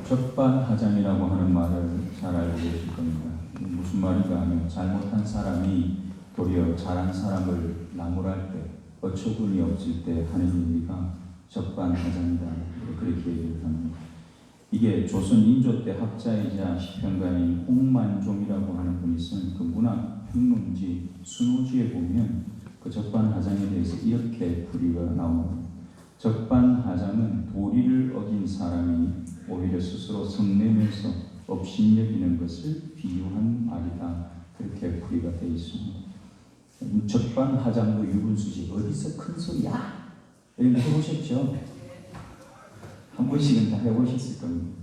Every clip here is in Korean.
적반하장이라고 하는 말을 잘 알고 계실 겁니다. 무슨 말인가 하면 잘못한 사람이 도리어 잘한 사람을 나무랄 때, 어처구니 없을 때 하는 얘기가 적반하장이다. 그렇게 얘기를 합니다. 이게 조선 인조 때 학자이자 시평가인 홍만종이라고 하는 분이 쓴 그 문학 평론지 순호지에 보면 그 적반하장에 대해서 이렇게 풀이가 나옵니다. 적반하장은 도리를 어긴 사람이 오히려 스스로 성내면서 업신여기는 것을 비유한 말이다. 그렇게 풀이가 되어 있습니다. 적반하장도 유분수지 어디서 큰 소리야? 여러분 해보셨죠? 한 번씩은 다 해보셨을 겁니다.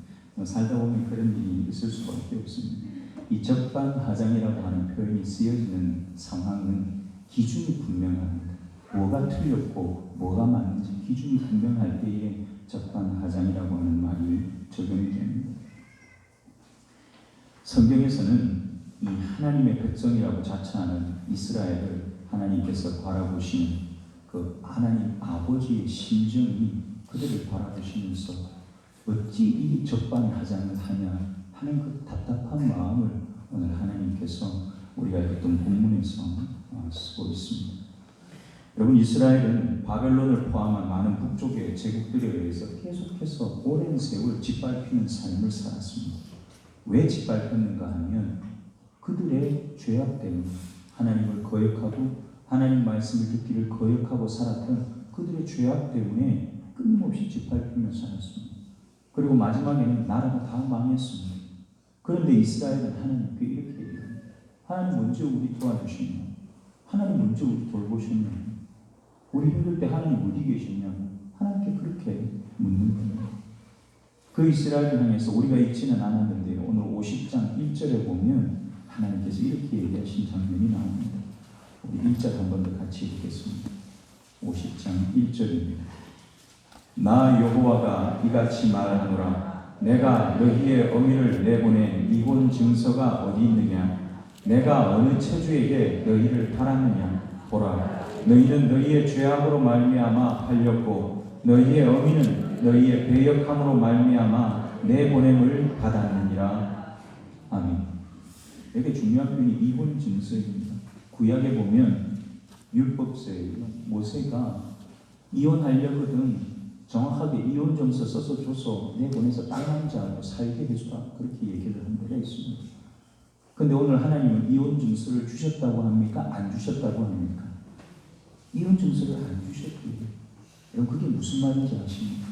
살다 보면 그런 일이 있을 수밖에 없습니다. 이 적반하장이라고 하는 표현이 쓰여지는 상황은 기준이 분명합니다. 뭐가 틀렸고 뭐가 맞는지 기준이 분명할 때에 적반하장이라고 하는 말이 적용이 됩니다. 성경에서는 이 하나님의 백성이라고 자처하는 이스라엘을 하나님께서 바라보시는 그 하나님 아버지의 심정이 그들을 바라보시면서 어찌 이 적반하장을 하냐 하는 그 답답한 마음을 오늘 하나님께서 우리가 읽었던 본문에서 쓰고 있습니다. 여러분, 이스라엘은 바벨론을 포함한 많은 북쪽의 제국들에 의해서 계속해서 오랜 세월 짓밟히는 삶을 살았습니다. 왜 짓밟혔는가 하면 그들의 죄악 때문에 하나님을 거역하고 하나님 말씀을 듣기를 거역하고 살았던 그들의 죄악 때문에 끊임없이 짓밟히며 살았습니다. 그리고 마지막에는 나라가 다 망했습니다. 그런데 이스라엘은 하나님께 이렇게 얘기합니다. 하나님 언제 우리 도와주시냐? 하나님 언제 우리 돌보셨냐? 우리 힘들 때 하나님 어디 계셨냐고 하나님께 그렇게 묻는 겁니다. 그 이스라엘을 향해서 우리가 읽지는 않았는데 오늘 50장 1절에 보면 하나님께서 이렇게 얘기하신 장면이 나옵니다. 우리 1절 한 번 더 같이 읽겠습니다. 50장 1절입니다. 나 여호와가 이같이 말하노라. 내가 너희의 어미를 내보낸 이혼 증서가 어디 있느냐? 내가 어느 체주에게 너희를 팔았느냐? 보라, 너희는 너희의 죄악으로 말미암아 팔렸고 너희의 어미는 너희의 배역함으로 말미암아 내 보냄을 받았느니라. 아멘. 이게 중요한 표현이 이혼 증서입니다. 구약에 보면 율법서에 모세가 이혼하려거든 정확하게 이혼 증서 써서 줘서 내보내서 딴 남자하고 살게 해주라 그렇게 얘기를 한 데가 있습니다. 근데 오늘 하나님은 이혼 증서를 주셨다고 합니까? 안 주셨다고 합니까? 이혼 증서를 안 주셨고요. 여러분 그게 무슨 말인지 아십니까?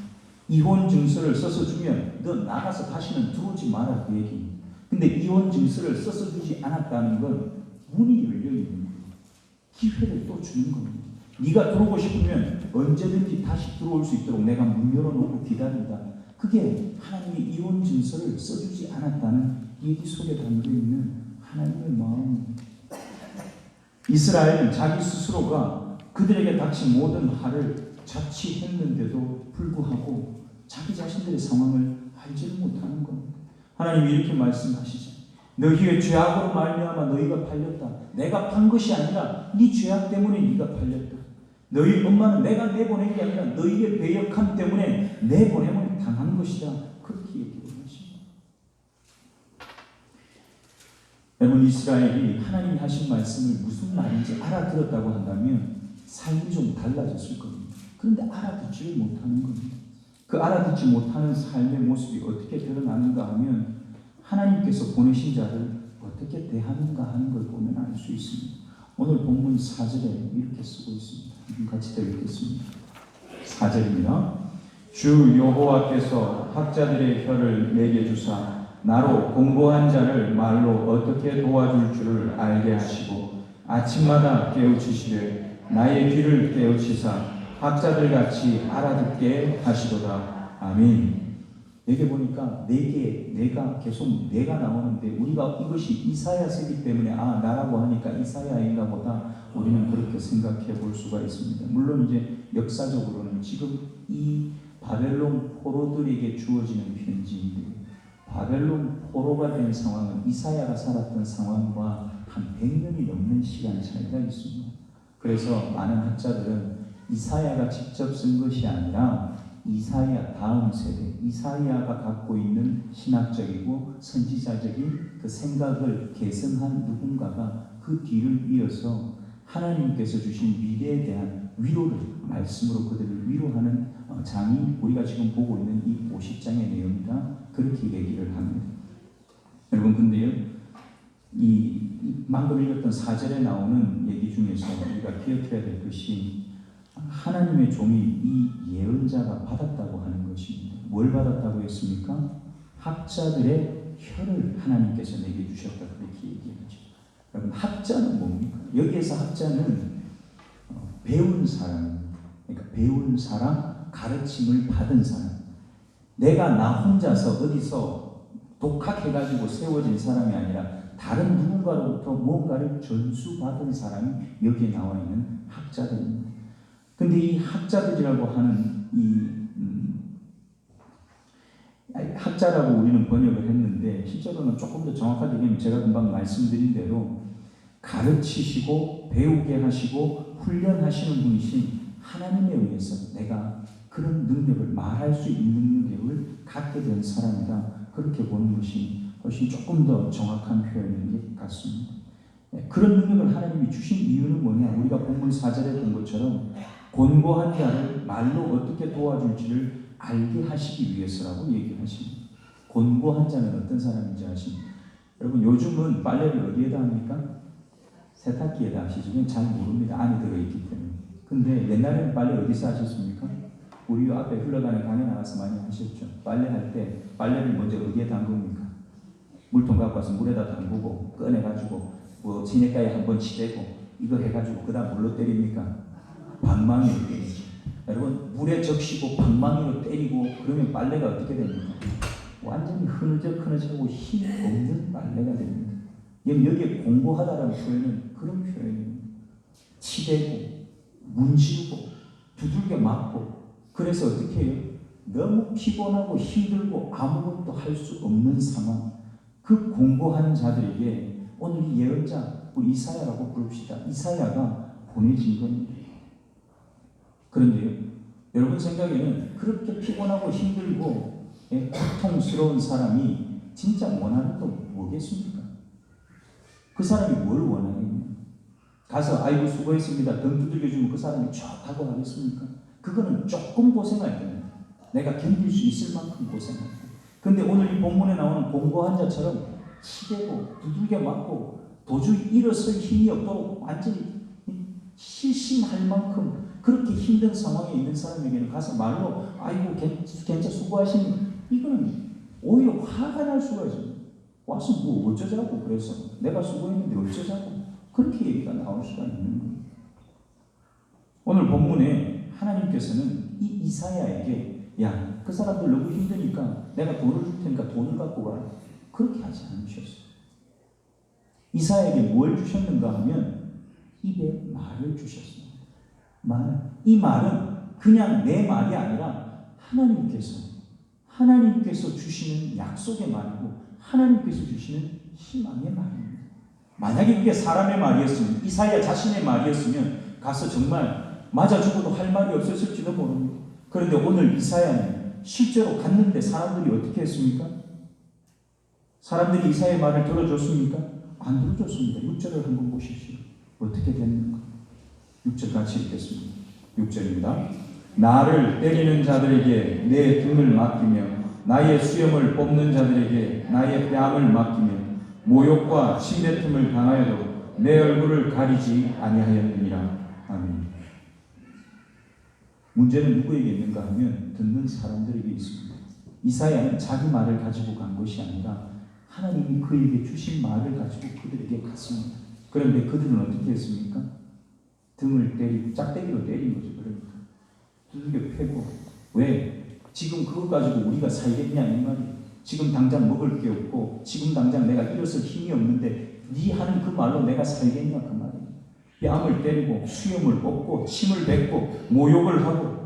이혼 증서를 써서 주면 너 나가서 다시는 들어오지 마라 그 얘기입니다. 근데 이혼 증서를 써서 주지 않았다는 건 문이 열려 있는 거예요. 기회를 또 주는 겁니다. 네가 들어오고 싶으면 언제든지 다시 들어올 수 있도록 내가 문 열어놓고 기다린다. 그게 하나님이 이혼 증서를 써주지 않았다는 얘기 속에 담겨있는 하나님의 마음입니다. 이스라엘은 자기 스스로가 그들에게 닥친 모든 화를 자취했는데도 불구하고 자기 자신들의 상황을 알지를 못하는 겁니다. 하나님이 이렇게 말씀하시죠. 너희의 죄악으로 말미암아 너희가 팔렸다. 내가 판 것이 아니라 네 죄악 때문에 네가 팔렸다. 너희 엄마는 내가 내보낸 게 아니라 너희의 배역함 때문에 내보냄을 당한 것이다. 그렇게 얘기를 하십니다. 여러분, 이스라엘이 하나님이 하신 말씀을 무슨 말인지 알아들었다고 한다면 삶이 좀 달라졌을 겁니다. 그런데 알아듣지를 못하는 겁니다. 그 알아듣지 못하는 삶의 모습이 어떻게 드러나는가 하면 하나님께서 보내신 자를 어떻게 대하는가 하는 걸 보면 알 수 있습니다. 오늘 본문 4절에 이렇게 쓰고 있습니다. 같이 더 읽겠습니다. 4절입니다. 주 여호와께서 학자들의 혀를 내게 주사 나로 공고한 자를 말로 어떻게 도와줄 줄을 알게 하시고 아침마다 깨우치시되 나의 귀를 깨우치사 학자들같이 알아듣게 하시도다. 아멘. 여기 보니까 내가 계속 내가 나오는데 우리가 이것이 이사야서이기 때문에 나라고 하니까 이사야인가 보다 우리는 그렇게 생각해 볼 수가 있습니다. 물론 이제 역사적으로는 지금 이 바벨론 포로들에게 주어지는 편지인데 바벨론 포로가 된 상황은 이사야가 살았던 상황과 한 100년이 넘는 시간 차이가 있습니다. 그래서 많은 학자들은 이사야가 직접 쓴 것이 아니라 이사야 다음 세대, 이사야가 갖고 있는 신학적이고 선지자적인 그 생각을 계승한 누군가가 그 뒤를 이어서 하나님께서 주신 미래에 대한 위로를 말씀으로 그들을 위로하는 장이 우리가 지금 보고 있는 이 50장의 내용이다. 그렇게 얘기를 합니다. 여러분, 근데요, 이 방금 읽었던 4절에 나오는 얘기 중에서 우리가 기억해야 될 것이 하나님의 종이 이 예언자가 받았다고 하는 것입니다. 뭘 받았다고 했습니까? 학자들의 혀를 하나님께서 내게 주셨다. 그렇게 얘기하죠. 여러분, 학자는 뭡니까? 여기에서 학자는 배운 사람, 그러니까 배운 사람, 가르침을 받은 사람. 내가 나 혼자서 어디서 독학해가지고 세워진 사람이 아니라 다른 누군가로부터 뭔가를 전수받은 사람이 여기에 나와 있는 학자들입니다. 근데 이 학자들이라고 하는 학자라고 우리는 번역을 했는데 실제로는 조금 더 정확하게 얘기하면 제가 금방 말씀드린 대로 가르치시고 배우게 하시고 훈련하시는 분이신 하나님에 의해서 내가 그런 능력을 말할 수 있는 능력을 갖게 된 사람이다. 그렇게 보는 것이 훨씬 조금 더 정확한 표현인 것 같습니다. 그런 능력을 하나님이 주신 이유는 뭐냐? 우리가 본문 4절에 본 것처럼 곤고한 자를 말로 어떻게 도와줄지를 알게 하시기 위해서라고 얘기하십니다. 곤고한 자는 어떤 사람인지 아십니까? 여러분, 요즘은 빨래를 어디에다 합니까? 세탁기에다 하시지만 잘 모릅니다. 안에 들어있기 때문에. 근데 옛날에는 빨래 어디서 하셨습니까? 우리 앞에 흘러가는 강에 나가서 많이 하셨죠. 빨래할 때 빨래를 먼저 어디에 담굽니까? 물통 갖고 와서 물에다 담그고 꺼내가지고 뭐 시내가에 한번 치대고 이거 해가지고 그 다음 뭘로 때립니까? 방망이로 때리죠. 여러분, 물에 적시고 방망이로 때리고 그러면 빨래가 어떻게 됩니까? 완전히 흐느적흐느적하고 힘 없는 빨래가 됩니다. 여기에 공고하다라는 표현은 그런 표현입니다. 치대고 문지르고 두들겨 맞고 그래서 어떻게 해요? 너무 피곤하고 힘들고 아무것도 할 수 없는 상황. 그 공고한 자들에게 오늘 이 예언자 우리 이사야라고 부릅시다. 이사야가 보내진 겁니다. 그런데요, 여러분 생각에는 그렇게 피곤하고 힘들고 고통스러운 사람이 진짜 원하는 건 뭐겠습니까? 그 사람이 뭘 원하겠냐? 가서 아이고 수고했습니다. 등 두들겨주면 그 사람이 좋다고 하겠습니까? 그거는 조금 고생할 때입니다. 내가 견딜 수 있을 만큼 고생할 때. 근데 오늘 이 본문에 나오는 공고한 자처럼 치대고 두들겨 맞고 도저히 일어설 힘이 없도록 완전히 실신할 만큼 그렇게 힘든 상황에 있는 사람에게는 가서 말로 아이고 괜찮 수고하신 이거는 오히려 화가 날 수가 있습니다. 와서 뭐 어쩌자고 그래서 내가 수고했는데 어쩌자고 그렇게 얘기가 나올 수가 있는 거예요. 오늘 본문에 하나님께서는 이 이사야에게 야, 그 사람들 너무 힘드니까 내가 돈을 줄 테니까 돈을 갖고 가라. 그렇게 하지 않으셨어요. 이사야에게 뭘 주셨는가 하면 입에 말을 주셨습니다. 말. 이 말은 그냥 내 말이 아니라 하나님께서 주시는 약속의 말이고 하나님께서 주시는 희망의 말입니다. 만약에 그게 사람의 말이었으면 이사야 자신의 말이었으면 가서 정말 맞아 죽어도 할 말이 없었을지도 모릅니다. 그런데 오늘 이사야는 실제로 갔는데 사람들이 어떻게 했습니까? 사람들이 이사야의 말을 들어줬습니까? 안 들어줬습니다. 6절을 한번 보십시오. 어떻게 됐는가? 6절 같이 읽겠습니다. 6절입니다. 나를 때리는 자들에게 내 등을 맡기며 나의 수염을 뽑는 자들에게 나의 뺨을 맡기며 모욕과 침뱉음을 당하여도 내 얼굴을 가리지 아니하였느니라. 아멘. 문제는 누구에게 있는가 하면 듣는 사람들에게 있습니다. 이사야는 자기 말을 가지고 간 것이 아니라 하나님이 그에게 주신 말을 가지고 그들에게 갔습니다. 그런데 그들은 어떻게 했습니까? 등을 때리고 짝대기로 때린 거죠. 그러니까 두들겨 패고 왜? 지금 그것 가지고 우리가 살겠냐 이 말이에요. 지금 당장 먹을 게 없고 지금 당장 내가 일어설 힘이 없는데 네 하는 그 말로 내가 살겠냐 그 말이에요. 뺨을 때리고 수염을 뽑고 침을 뱉고 모욕을 하고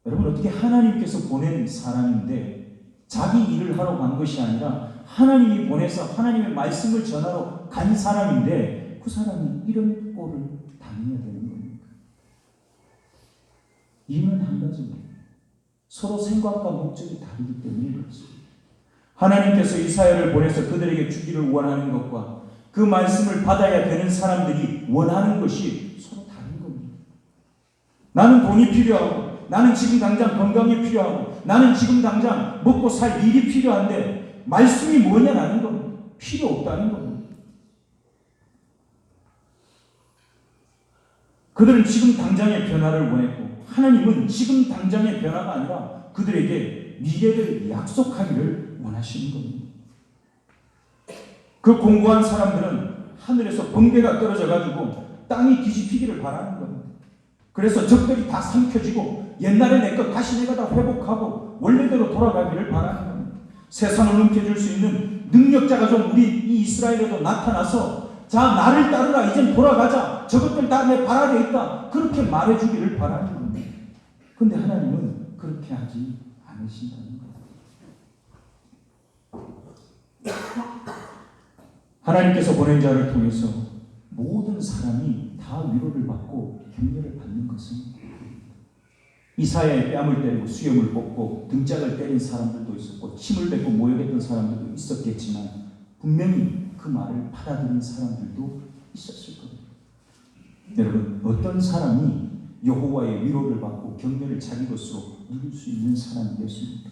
여러분 어떻게 하나님께서 보낸 사람인데 자기 일을 하러 간 것이 아니라 하나님이 보내서 하나님의 말씀을 전하러 간 사람인데 그 사람이 이런 꼴을 당해야 되는 겁니까? 이유는 한 가지입니다. 서로 생각과 목적이 다르기 때문에 그렇습니다. 하나님께서 이사야를 보내서 그들에게 주기를 원하는 것과 그 말씀을 받아야 되는 사람들이 원하는 것이 서로 다른 겁니다. 나는 돈이 필요하고, 나는 지금 당장 건강이 필요하고, 나는 지금 당장 먹고 살 일이 필요한데 말씀이 뭐냐라는 겁니다. 필요 없다는 겁니다. 그들은 지금 당장의 변화를 원했고, 하나님은 지금 당장의 변화가 아니라 그들에게 미래를 약속하기를 원하시는 겁니다. 그 공부한 사람들은 하늘에서 번개가 떨어져가지고 땅이 뒤집히기를 바라는 겁니다. 그래서 적들이 다 삼켜지고 옛날에 내 것 다시 내가 다 회복하고 원래대로 돌아가기를 바라는 겁니다. 세상을 움켜쥘 수 있는 능력자가 좀 우리 이 이스라엘에도 나타나서 자, 나를 따르라, 이젠 돌아가자, 저것들 다 내 발 아래 있다, 그렇게 말해주기를 바라는 겁니다. 그런데 하나님은 그렇게 하지 않으신다는 거예요. 하나님께서 보낸 자를 통해서 모든 사람이 다 위로를 받고 격려를 받는 것은 이사야의 뺨을 때리고 수염을 뽑고 등짝을 때린 사람들도 있었고 침을 뱉고 모욕했던 사람들도 있었겠지만 분명히 그 말을 받아들인 사람들도 있었을 겁니다. 여러분, 어떤 사람이 여호와의 위로를 받고 격려를 자기 것으로 누릴 수 있는 사람이겠습니까?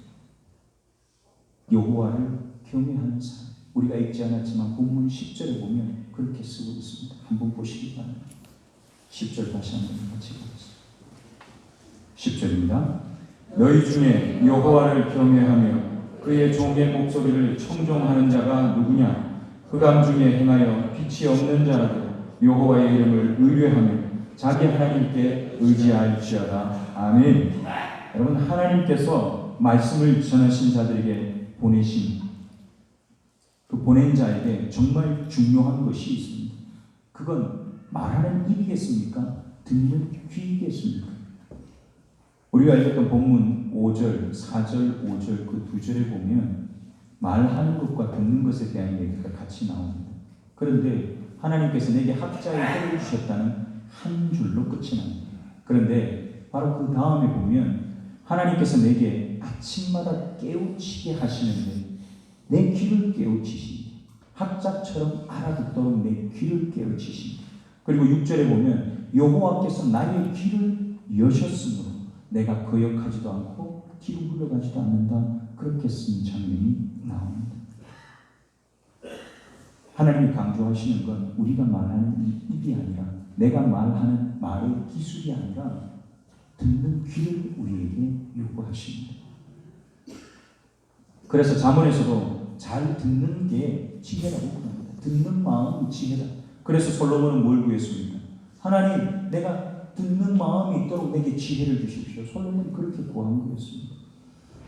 여호와를 경외하는 사람. 우리가 읽지 않았지만 본문 10절에 보면 그렇게 쓰고 있습니다. 한번 보시기 바랍니다. 10절 다시 한번 같이 보겠습니다. 10절입니다. 너희 중에 여호와를 경외하며 그의 종의 목소리를 청종하는 자가 누구냐? 흑암 중에 행하여 빛이 없는 자라도 여호와의 이름을 의뢰하며 자기 하나님께 의지할지어다. 아멘. 여러분, 하나님께서 말씀을 전하신 자들에게 보내신 그 보낸 자에게 정말 중요한 것이 있습니다. 그건 말하는 입이겠습니까? 듣는 귀이겠습니까? 우리가 읽었던 본문 5절, 4절, 5절 그 두 절에 보면 말하는 것과 듣는 것에 대한 얘기가 같이 나옵니다. 그런데 하나님께서 내게 학자의 혀를 주셨다는 한 줄로 끝이 납니다. 그런데 바로 그 다음에 보면 하나님께서 내게 아침마다 깨우치게 하시는데 내 귀를 깨우치십니다. 학자처럼 알아듣도록 내 귀를 깨우치십니다. 그리고 6절에 보면 여호와께서 나의 귀를 여셨으므로 내가 거역하지도 않고 뒤로 물러가지도 않는다. 그렇게 쓴 장면이 나옵니다. 하나님이 강조하시는 건 우리가 말하는 입이 아니라 내가 말하는 말의 기술이 아니라 듣는 귀를 우리에게 요구하십니다. 그래서 잠언에서도 잘 듣는 게 지혜라고 합니다. 듣는 마음이 지혜다. 그래서 솔로몬은 뭘 구했습니까? 하나님, 내가 듣는 마음이 있도록 내게 지혜를 주십시오. 솔로몬이 그렇게 구한 거였습니다.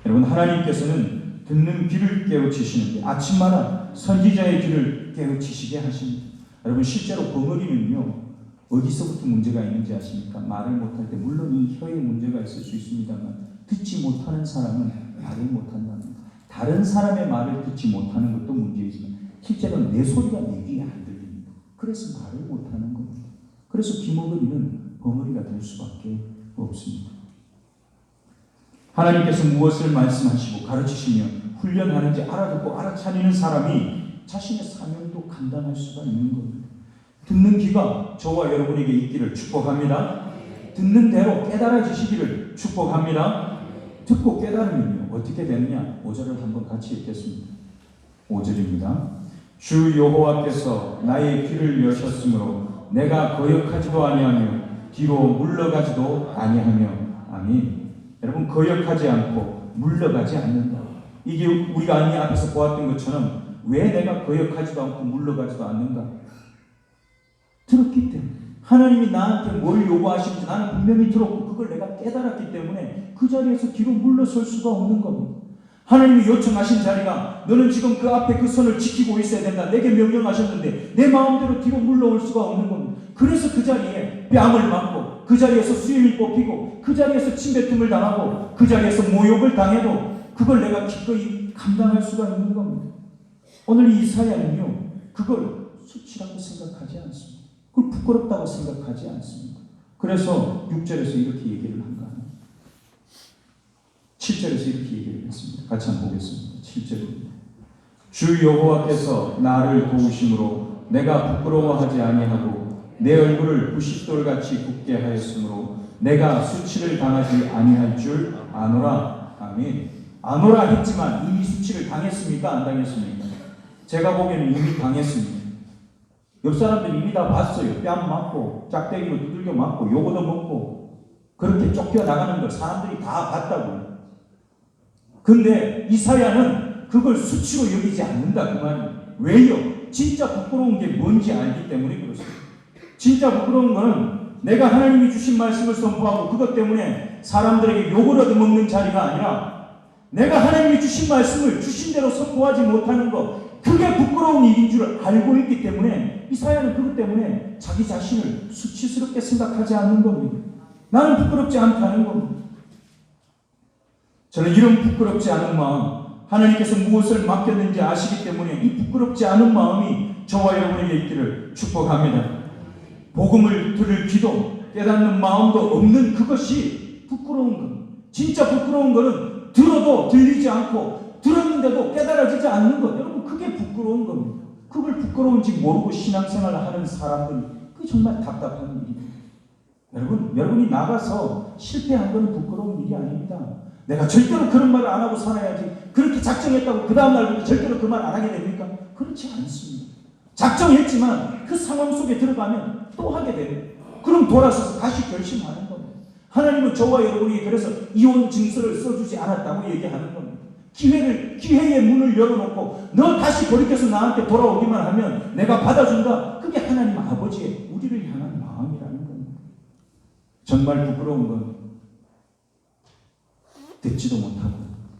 여러분, 하나님께서는 듣는 귀를 깨우치시는데 아침마다 선지자의 귀를 깨우치시게 하십니다. 여러분, 실제로 벙어리는요, 어디서부터 문제가 있는지 아십니까? 말을 못할 때 물론 이 혀에 문제가 있을 수 있습니다만 듣지 못하는 사람은 말을 못한다는 것. 다른 사람의 말을 듣지 못하는 것도 문제이지만 실제로 내 소리가 내 귀에 안 들립니다. 그래서 말을 못하는 겁니다. 그래서 귀머거리는 벙어리가 될 수밖에 없습니다. 하나님께서 무엇을 말씀하시고 가르치시며 훈련하는지 알아듣고 알아차리는 사람이 자신의 사명도 감당할 수가 있는 겁니다. 듣는 귀가 저와 여러분에게 있기를 축복합니다. 듣는 대로 깨달아지시기를 축복합니다. 듣고 깨달으면요 어떻게 되느냐? 5절을 한번 같이 읽겠습니다. 5절입니다. 주 여호와께서 나의 귀를 여셨으므로 내가 거역하지도 아니하며 뒤로 물러가지도 아니하며. 아멘. 여러분, 거역하지 않고 물러가지 않는다. 이게 우리가 이 앞에서 보았던 것처럼 왜 내가 거역하지도 않고 물러가지도 않는가? 들었기 때문에. 하나님이 나한테 뭘 요구하시는지 나는 분명히 들었고 그걸 내가 깨달았기 때문에 그 자리에서 뒤로 물러설 수가 없는 겁니다. 하나님이 요청하신 자리가 너는 지금 그 앞에 그 선을 지키고 있어야 된다. 내게 명령하셨는데 내 마음대로 뒤로 물러올 수가 없는 겁니다. 그래서 그 자리에 뺨을 맞고 그 자리에서 수염이 뽑히고 그 자리에서 침뱉음을 당하고 그 자리에서 모욕을 당해도 그걸 내가 기꺼이 감당할 수가 있는 겁니다. 오늘 이 이사야는요 그걸 수치라고 생각하지 않습니다. 그걸 부끄럽다고 생각하지 않습니다. 그래서 6절에서 이렇게 얘기를 한가 하면 7절에서 이렇게 얘기를 했습니다. 같이 한번 보겠습니다. 7절입니다. 주 여호와께서 나를 도우심으로 내가 부끄러워하지 아니하고 내 얼굴을 부싯돌같이 굳게 하였으므로 내가 수치를 당하지 아니할 줄 아노라. 아멘. 아노라 했지만 이미 수치를 당했습니까? 안 당했습니까? 제가 보기에는 이미 당했습니다. 옆 사람들이 이미 다 봤어요. 뺨 맞고 짝대기로 두들겨 맞고 요거도 먹고 그렇게 쫓겨나가는 걸 사람들이 다 봤다고요. 근데 이사야는 그걸 수치로 여기지 않는다 그 말이에요. 왜요? 진짜 부끄러운 게 뭔지 알기 때문에 그렇습니다. 진짜 부끄러운 거는 내가 하나님이 주신 말씀을 선포하고 그것 때문에 사람들에게 욕을 얻어먹는 자리가 아니라 내가 하나님이 주신 말씀을 주신 대로 선포하지 못하는 것, 그게 부끄러운 일인 줄 알고 있기 때문에 이사야는 그것 때문에 자기 자신을 수치스럽게 생각하지 않는 겁니다. 나는 부끄럽지 않다는 겁니다. 저는 이런 부끄럽지 않은 마음, 하나님께서 무엇을 맡겼는지 아시기 때문에 이 부끄럽지 않은 마음이 저와 여러분에게 있기를 축복합니다. 복음을 들을 귀도 깨닫는 마음도 없는 그것이 부끄러운 겁니다. 진짜 부끄러운 것은 들어도 들리지 않고 들었는데도 깨달아지지 않는 것. 여러분 그게 부끄러운 겁니다. 그걸 부끄러운지 모르고 신앙생활을 하는 사람들이 그게 정말 답답한 일입니다. 여러분이 나가서 실패한 건 부끄러운 일이 아닙니다. 내가 절대로 그런 말을 안 하고 살아야지. 그렇게 작정했다고 그 다음 날부터 절대로 그 말 안 하게 됩니까? 그렇지 않습니다. 작정했지만 그 상황 속에 들어가면 또 하게 돼요. 그럼 돌아서서 다시 결심하는 겁니다. 하나님은 저와 여러분이 그래서 이혼 증서를 써주지 않았다고 얘기하는 겁니다. 기회의 문을 열어놓고 너 다시 돌이켜서 나한테 돌아오기만 하면 내가 받아준다. 그게 하나님 아버지의 우리를 향한 마음이라는 겁니다. 정말 부끄러운 건 듣지도 못하고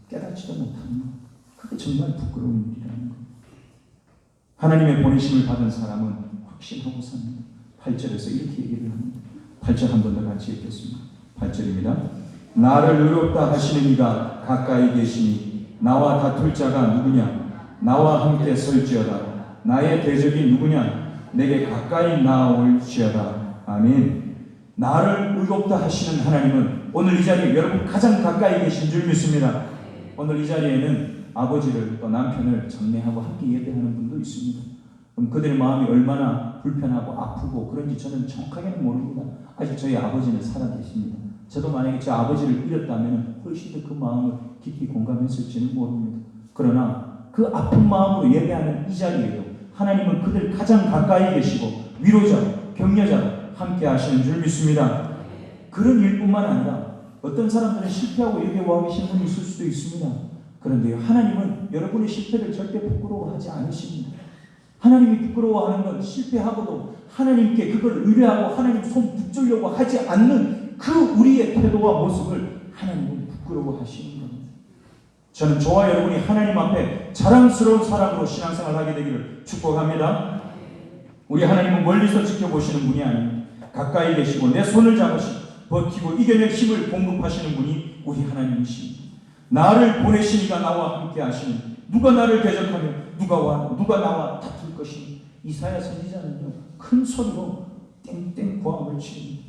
깨닫지도 못하는 것. 그게 정말 부끄러운 일이라는 겁니다. 하나님의 보내심을 받은 사람은 확신하고 삽니다. 8절에서 이렇게 얘기를 합니다. 8절 한 번 더 같이 읽겠습니다. 8절입니다. 나를 의롭다 하시는 이가 가까이 계시니 나와 다툴 자가 누구냐? 나와 함께 설지어다. 나의 대적이 누구냐? 내게 가까이 나올지어다. 아멘. 나를 의롭다 하시는 하나님은 오늘 이 자리에 여러분 가장 가까이 계신 줄 믿습니다. 오늘 이 자리에는 아버지를 또 남편을 장례하고 함께 예배하는 분도 있습니다. 그럼 그들의 마음이 얼마나 불편하고 아프고 그런지 저는 정확하게는 모릅니다. 아직 저희 아버지는 살아계십니다. 저도 만약에 제 아버지를 잃었다면 훨씬 더 그 마음을 깊이 공감했을지는 모릅니다. 그러나 그 아픈 마음으로 예배하는 이 자리에도 하나님은 그들 가장 가까이 계시고 위로자, 격려자 함께 하시는 줄 믿습니다. 그런 일뿐만 아니라 어떤 사람들은 실패하고 이렇게 와 계신 분이 있을 수도 있습니다. 그런데 하나님은 여러분의 실패를 절대 부끄러워하지 않으십니다. 하나님이 부끄러워하는 건 실패하고도 하나님께 그걸 의뢰하고 하나님 손 붙들려고 하지 않는 그 우리의 태도와 모습을 하나님은 부끄러워하시는 겁니다. 저는 저와 여러분이 하나님 앞에 자랑스러운 사람으로 신앙생활을 하게 되기를 축복합니다. 우리 하나님은 멀리서 지켜보시는 분이 아닙니다. 가까이 계시고 내 손을 잡으시고 버티고 이겨낼 힘을 공급하시는 분이 우리 하나님이십니다. 나를 보내신 이가 나와 함께 하시는 누가 나를 대적하며 누가 나와 다툴 것이니 이사야 선지자는요 큰 소리로 땡땡 고함을 칩니다.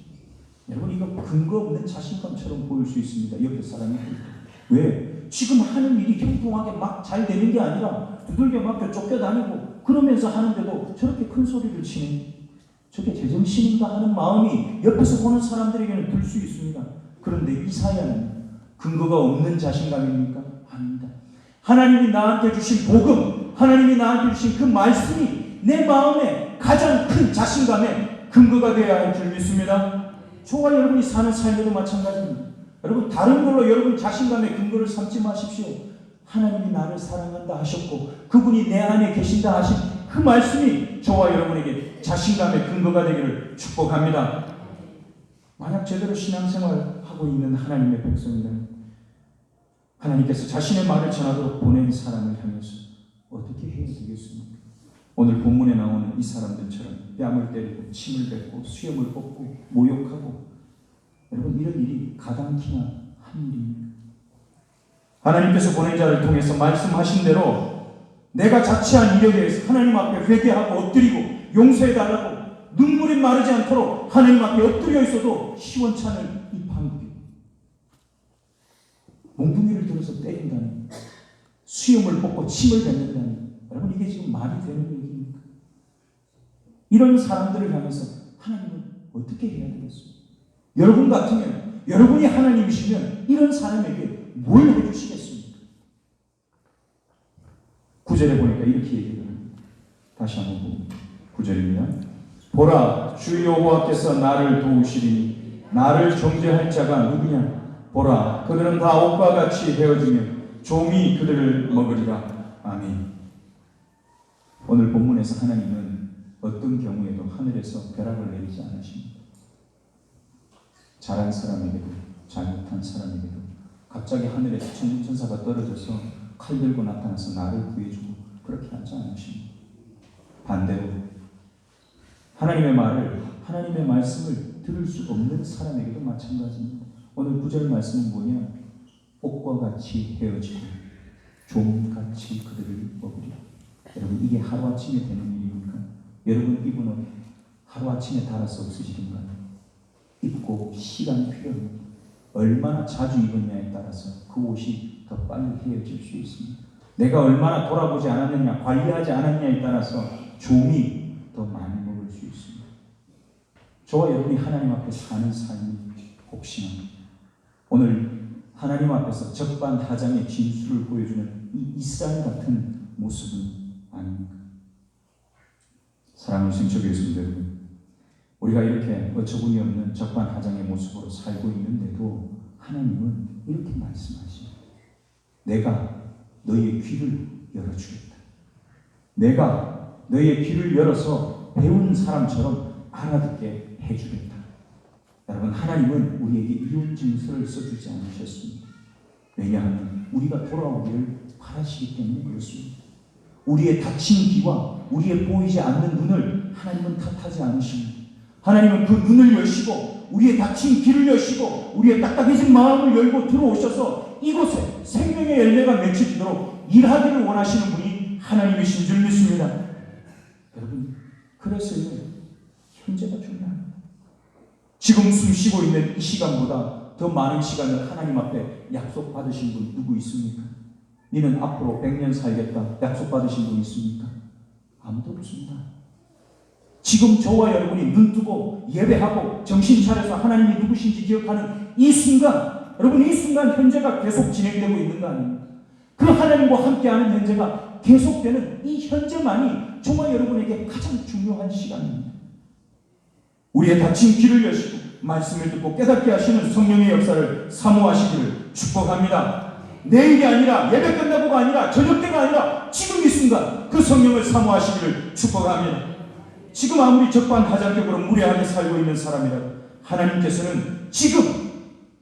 여러분 이거 근거 없는 자신감처럼 보일 수 있습니다. 옆에 사람이 왜? 지금 하는 일이 형통하게 막 잘 되는 게 아니라 두들겨 맞고 쫓겨다니고 그러면서 하는데도 저렇게 큰 소리를 치네. 저게 제정신인가 하는 마음이 옆에서 보는 사람들에게는 들 수 있습니다. 그런데 이사야는 근거가 없는 자신감입니까? 아닙니다. 하나님이 나한테 주신 복음, 하나님이 나한테 주신 그 말씀이 내 마음에 가장 큰 자신감의 근거가 되어야 할 줄 믿습니다. 저와 여러분이 사는 삶에도 마찬가지입니다. 여러분 다른 걸로 여러분 자신감의 근거를 삼지 마십시오. 하나님이 나를 사랑한다 하셨고 그분이 내 안에 계신다 하신 그 말씀이 저와 여러분에게 자신감의 근거가 되기를 축복합니다. 만약 제대로 신앙생활하고 있는 하나님의 백성이라면 하나님께서 자신의 말을 전하도록 보낸 사람을 향해서 어떻게 해야 되겠습니까? 오늘 본문에 나오는 이 사람들처럼 뺨을 때리고 침을 뱉고 수염을 뽑고 모욕하고 여러분 이런 일이 가당키나 한 일입니다. 하나님께서 보낸 자를 통해서 말씀하신 대로 내가 자취한 일에 대해서 하나님 앞에 회개하고 엎드리고 용서해달라고 눈물이 마르지 않도록 하나님 앞에 엎드려 있어도 시원찮을 이 방법이 몽둥이를 들어서 때린다니, 수염을 뽑고 침을 뱉는다니, 여러분 이게 지금 말이 되는 얘기입니까? 이런 사람들을 향해서 하나님은 어떻게 해야 되겠습니까? 여러분 같으면, 여러분이 하나님이시면 이런 사람에게 뭘 해주시겠습니까? 9절에 보니까 이렇게 얘기를 합니다. 다시 한번 봅니다. 9절입니다. 보라, 주 여호와께서 나를 도우시리니 나를 정죄할 자가 누구냐? 보라, 그들은 다 옷과 같이 헤어지며 종이 그들을 먹으리라. 아멘. 오늘 본문에서 하나님은 어떤 경우에도 하늘에서 벼락을 내리지 않으십니다. 잘한 사람에게도 잘못한 사람에게도 갑자기 하늘에서 천군천사가 떨어져서 칼 들고 나타나서 나를 구해주고 그렇게 하지 않으십니다. 반대로 하나님의 말을, 하나님의 말씀을 들을 수 없는 사람에게도 마찬가지입니다. 오늘 9절 말씀은 뭐냐? 옷과 같이 헤어지고 종같이 그들을 먹으리라. 여러분 이게 하루아침에 되는 일입니까? 여러분 입은 옷 하루아침에 달아서 없으시던가요? 입고 시간이 필요합니다. 얼마나 자주 입었냐에 따라서 그 옷이 더 빨리 헤어질 수 있습니다. 내가 얼마나 돌아보지 않았느냐, 관리하지 않았냐에 따라서 종이 더 많이 먹을 수 있습니다. 저와 여러분이 하나님 앞에 사는 삶이 혹시나 오늘 하나님 앞에서 적반하장의 진수를 보여주는 이 이스라엘 같은 모습은 아닙니까? 사랑하는 성도교회 성도 여러분, 우리가 이렇게 어처구니 없는 적반하장의 모습으로 살고 있는데도 하나님은 이렇게 말씀하십니다. 내가 너의 귀를 열어주겠다. 내가 너의 귀를 열어서 배운 사람처럼 알아듣게 해주겠다. 여러분 하나님은 우리에게 이혼 증서를 써주지 않으셨습니다. 왜냐하면 우리가 돌아오기를 바라시기 때문에 그렇습니다. 우리의 닫힌 귀와 우리의 보이지 않는 눈을 하나님은 탓하지 않으십니다. 하나님은 그 눈을 여시고 우리의 닫힌 귀를 여시고 우리의 딱딱해진 마음을 열고 들어오셔서 이곳에 생명의 열매가 맺혀지도록 일하기를 원하시는 분이 하나님이신 줄 믿습니다. 여러분 그래서 현재가 중요합니다. 지금 숨쉬고 있는 이 시간보다 더 많은 시간을 하나님 앞에 약속받으신 분 누구 있습니까? 너는 앞으로 100년 살겠다 약속받으신 분 있습니까? 아무도 없습니다. 지금 저와 여러분이 눈뜨고 예배하고 정신 차려서 하나님이 누구신지 기억하는 이 순간, 여러분 이 순간 현재가 계속 진행되고 있는 거 아닙니까? 그 하나님과 함께하는 현재가 계속되는 이 현재만이 저와 여러분에게 가장 중요한 시간입니다. 우리의 닫힌 귀를 여시고 말씀을 듣고 깨닫게 하시는 성령의 역사를 사모하시기를 축복합니다. 내일이 아니라 예배 끝나고가 아니라 저녁 때가 아니라 지금 이 순간 그 성령을 사모하시기를 축복합니다. 지금 아무리 적반하장적으로 무례하게 살고 있는 사람이라도 하나님께서는 지금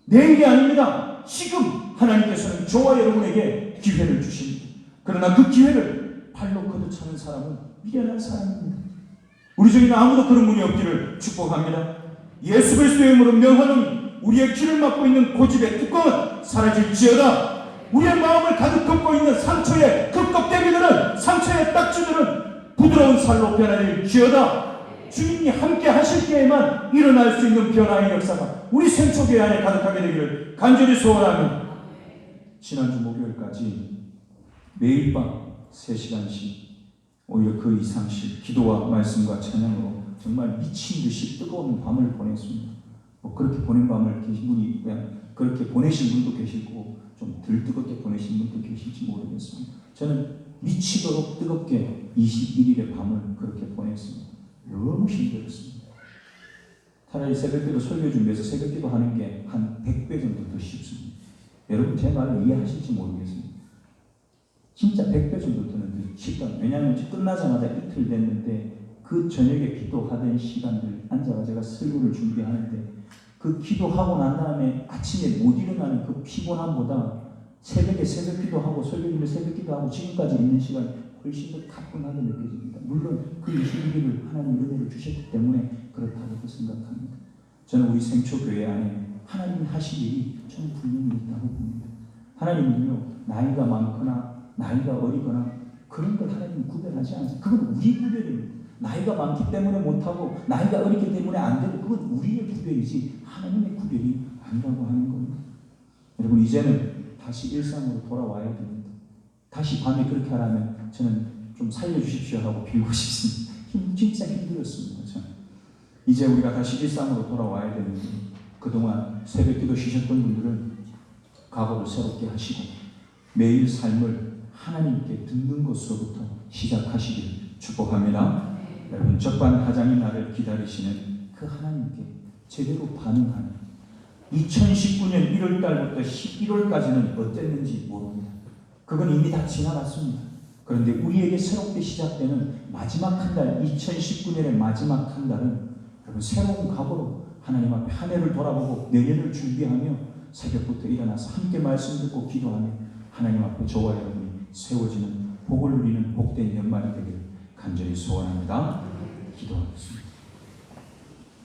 내일이 아닙니다. 지금 하나님께서는 저와 여러분에게 기회를 주십니다. 그러나 그 기회를 발로 걷어차는 사람은 미련한 사람입니다. 우리 중에는 아무도 그런 분이 없기를 축복합니다. 예수 그리스도의 이름으로 명하노니 우리의 귀를 막고 있는 고집의 뚜껑은 사라질지어다. 우리의 마음을 가득 덮고 있는 상처의 그 껍데기들은, 상처의 딱지들은 부드러운 살로 변화될지어다. 주님이 함께 하실 때에만 일어날 수 있는 변화의 역사가 우리 생초교회 안에 가득하게 되기를 간절히 소원합니다. 지난주 목요일까지 매일 밤 3시간씩 오히려 그 이상씩 기도와 말씀과 찬양으로 정말 미친 듯이 뜨거운 밤을 보냈습니다. 그렇게 보낸 밤을 계신 분이 그냥 그렇게 보내신 분도 계실 거고 좀 덜 뜨겁게 보내신 분도 계실지 모르겠습니다. 저는 미치도록 뜨겁게 21일의 밤을 그렇게 보냈습니다. 너무 힘들었습니다. 차라리 새벽기도 설교 준비해서 새벽기도 하는 게 한 100배 정도 더 쉽습니다. 여러분 제 말을 이해하실지 모르겠습니다. 진짜 100배 정도 더는 더 쉽다. 왜냐하면 끝나자마자 이틀 됐는데 그 저녁에 기도하던 시간들 앉아서 제가 설교를 준비하는데 그 기도하고 난 다음에 아침에 못 일어나는 그 피곤함보다 새벽에 새벽 기도하고 설교님의 새벽 기도하고 지금까지 있는 시간이 훨씬 더 가뿐하게 느껴집니다. 물론 그 21일을 하나님 은혜를 주셨기 때문에 그렇다고 생각합니다. 저는 우리 생초교회 안에 하나님이 하실 일이 저는 분명히 있다고 봅니다. 하나님은요 나이가 많거나 나이가 어리거나 그런 걸 하나님은 구별하지 않습니다. 그건 우리 구별입니다. 나이가 많기 때문에 못하고 나이가 어리기 때문에 안 되고 그건 우리의 구별이지 하나님의 구별이 아니라고 하는 겁니다. 여러분 이제는 다시 일상으로 돌아와야 됩니다. 다시 밤에 그렇게 하라면 저는 좀 살려주십시오 하고 빌고 싶습니다. 진짜 힘들었습니다. 저는. 이제 우리가 다시 일상으로 돌아와야 되는데 그동안 새벽기도 쉬셨던 분들은 각오를 새롭게 하시고 매일 삶을 하나님께 듣는 것으로부터 시작하시길 축복합니다. 여러분 적반하장의 날을 기다리시는 그 하나님께 제대로 반응하는 2019년 1월달부터 11월까지는 어땠는지 모릅니다. 그건 이미 다 지나갔습니다. 그런데 우리에게 새롭게 시작되는 마지막 한 달, 2019년의 마지막 한 달은 여러분 새로운 각오로 하나님 앞에 한 해를 돌아보고 내년을 준비하며 새벽부터 일어나서 함께 말씀 듣고 기도하며 하나님 앞에 저와 여러분이 세워지는 복을 누리는 복된 연말이 되기를 간절히 소원합니다. 기도하겠습니다.